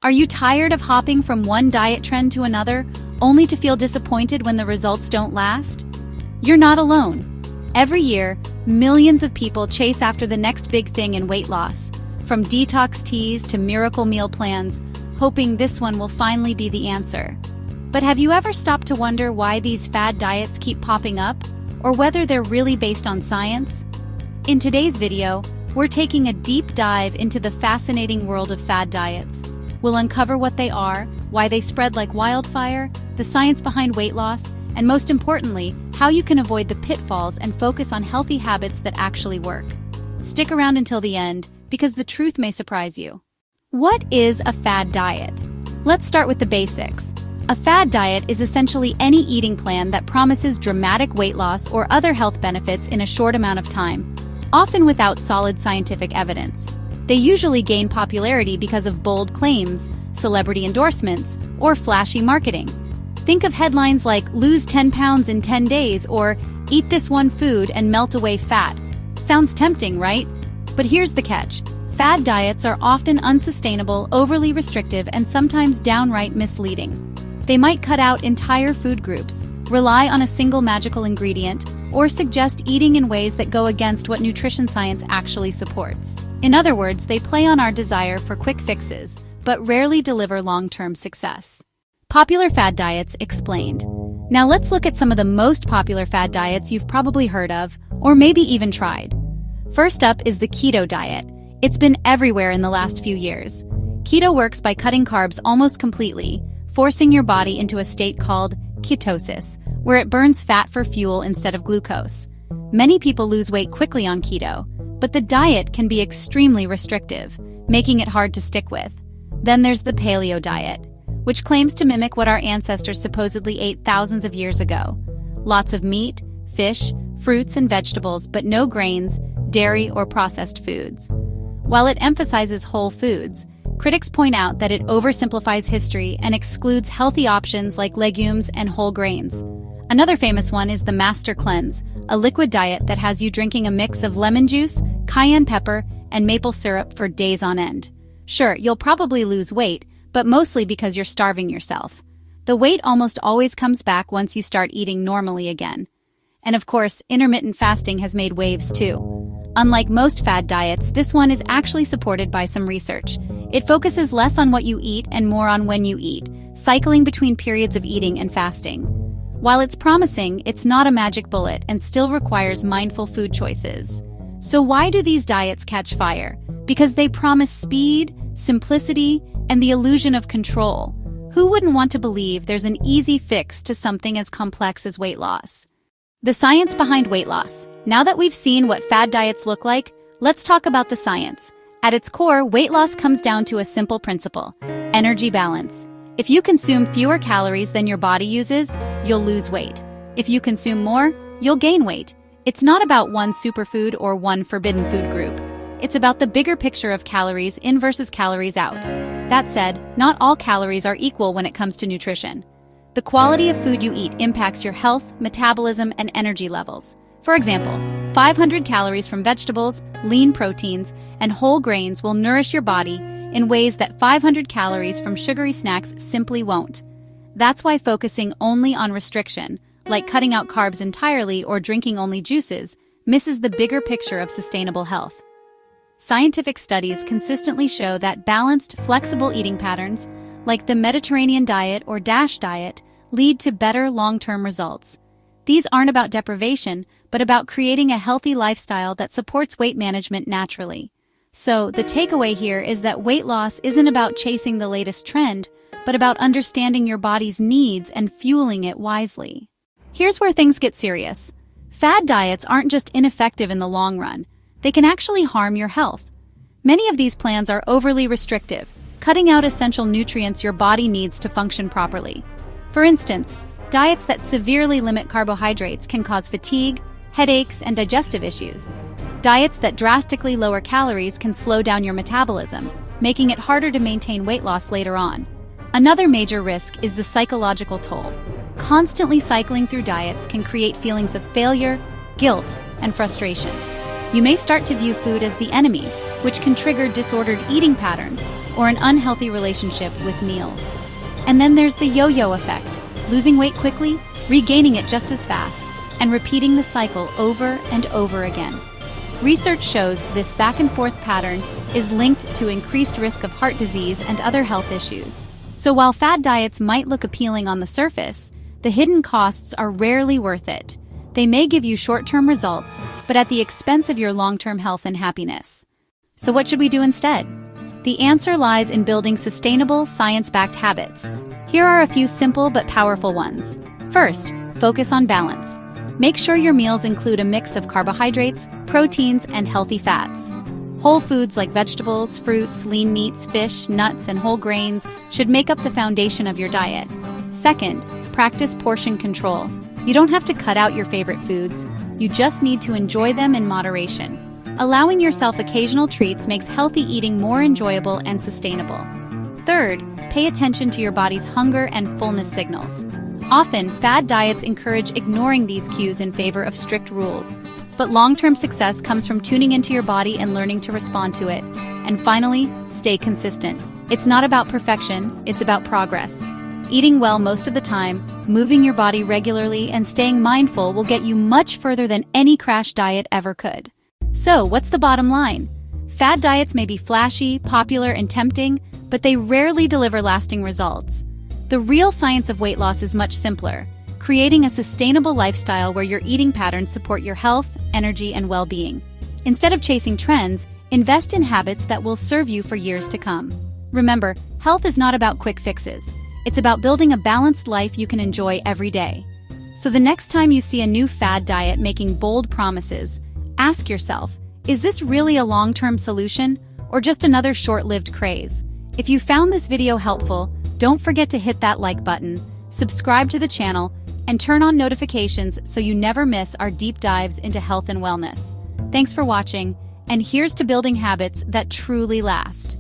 Are you tired of hopping from one diet trend to another, only to feel disappointed when the results don't last? You're not alone. Every year, millions of people chase after the next big thing in weight loss, from detox teas to miracle meal plans, hoping this one will finally be the answer. But have you ever stopped to wonder why these fad diets keep popping up, or whether they're really based on science? In today's video, we're taking a deep dive into the fascinating world of fad diets. We'll uncover what they are, why they spread like wildfire, the science behind weight loss, and most importantly, how you can avoid the pitfalls and focus on healthy habits that actually work. Stick around until the end, because the truth may surprise you. What is a fad diet? Let's start with the basics. A fad diet is essentially any eating plan that promises dramatic weight loss or other health benefits in a short amount of time, often without solid scientific evidence. They usually gain popularity because of bold claims, celebrity endorsements, or flashy marketing. Think of headlines like "Lose 10 pounds in 10 days" or "Eat this one food and melt away fat." Sounds tempting, right? But here's the catch. Fad diets are often unsustainable, overly restrictive, and sometimes downright misleading. They might cut out entire food groups, rely on a single magical ingredient, or suggest eating in ways that go against what nutrition science actually supports. In other words, they play on our desire for quick fixes, but rarely deliver long-term success. Popular fad diets explained. Now let's look at some of the most popular fad diets you've probably heard of, or maybe even tried. First up is the keto diet. It's been everywhere in the last few years. Keto works by cutting carbs almost completely, forcing your body into a state called ketosis, where it burns fat for fuel instead of glucose. Many people lose weight quickly on keto, but the diet can be extremely restrictive, making it hard to stick with. Then there's the Paleo diet, which claims to mimic what our ancestors supposedly ate thousands of years ago. Lots of meat, fish, fruits, and vegetables, but no grains, dairy, or processed foods. While it emphasizes whole foods, critics point out that it oversimplifies history and excludes healthy options like legumes and whole grains. Another famous one is the Master Cleanse, a liquid diet that has you drinking a mix of lemon juice, cayenne pepper, and maple syrup for days on end. Sure, you'll probably lose weight, but mostly because you're starving yourself. The weight almost always comes back once you start eating normally again. And of course, intermittent fasting has made waves too. Unlike most fad diets, this one is actually supported by some research. It focuses less on what you eat and more on when you eat, cycling between periods of eating and fasting. While it's promising, it's not a magic bullet and still requires mindful food choices. So why do these diets catch fire? Because they promise speed, simplicity, and the illusion of control. Who wouldn't want to believe there's an easy fix to something as complex as weight loss? The science behind weight loss. Now that we've seen what fad diets look like, let's talk about the science. At its core, weight loss comes down to a simple principle: energy balance. If you consume fewer calories than your body uses, you'll lose weight. If you consume more, you'll gain weight. It's not about one superfood or one forbidden food group. It's about the bigger picture of calories in versus calories out. That said, not all calories are equal when it comes to nutrition. The quality of food you eat impacts your health, metabolism, and energy levels. For example, 500 calories from vegetables, lean proteins, and whole grains will nourish your body in ways that 500 calories from sugary snacks simply won't. That's why focusing only on restriction, like cutting out carbs entirely or drinking only juices, misses the bigger picture of sustainable health. Scientific studies consistently show that balanced, flexible eating patterns, like the Mediterranean diet or DASH diet, lead to better long-term results. These aren't about deprivation, but about creating a healthy lifestyle that supports weight management naturally. So, the takeaway here is that weight loss isn't about chasing the latest trend, but about understanding your body's needs and fueling it wisely. Here's where things get serious. Fad diets aren't just ineffective in the long run, they can actually harm your health. Many of these plans are overly restrictive, cutting out essential nutrients your body needs to function properly. For instance, diets that severely limit carbohydrates can cause fatigue, headaches, and digestive issues. Diets that drastically lower calories can slow down your metabolism, making it harder to maintain weight loss later on. Another major risk is the psychological toll. Constantly cycling through diets can create feelings of failure, guilt, and frustration. You may start to view food as the enemy, which can trigger disordered eating patterns, or an unhealthy relationship with meals. And then there's the yo-yo effect, losing weight quickly, regaining it just as fast, and repeating the cycle over and over again. Research shows this back-and-forth pattern is linked to increased risk of heart disease and other health issues. So while fad diets might look appealing on the surface, the hidden costs are rarely worth it. They may give you short-term results, but at the expense of your long-term health and happiness. So what should we do instead? The answer lies in building sustainable, science-backed habits. Here are a few simple but powerful ones. First, focus on balance. Make sure your meals include a mix of carbohydrates, proteins, and healthy fats. Whole foods like vegetables, fruits, lean meats, fish, nuts, and whole grains should make up the foundation of your diet. Second, practice portion control. You don't have to cut out your favorite foods. You just need to enjoy them in moderation. Allowing yourself occasional treats makes healthy eating more enjoyable and sustainable. Third, pay attention to your body's hunger and fullness signals. Often, fad diets encourage ignoring these cues in favor of strict rules. But long-term success comes from tuning into your body and learning to respond to it. And finally, stay consistent. It's not about perfection, it's about progress. Eating well most of the time, moving your body regularly, and staying mindful will get you much further than any crash diet ever could. So, what's the bottom line? Fad diets may be flashy, popular, and tempting, but they rarely deliver lasting results. The real science of weight loss is much simpler, creating a sustainable lifestyle where your eating patterns support your health, energy, and well-being. Instead of chasing trends, invest in habits that will serve you for years to come. Remember, health is not about quick fixes. It's about building a balanced life you can enjoy every day. So the next time you see a new fad diet making bold promises, ask yourself, is this really a long-term solution or just another short-lived craze? If you found this video helpful, don't forget to hit that like button, subscribe to the channel, and turn on notifications so you never miss our deep dives into health and wellness. Thanks for watching, and here's to building habits that truly last.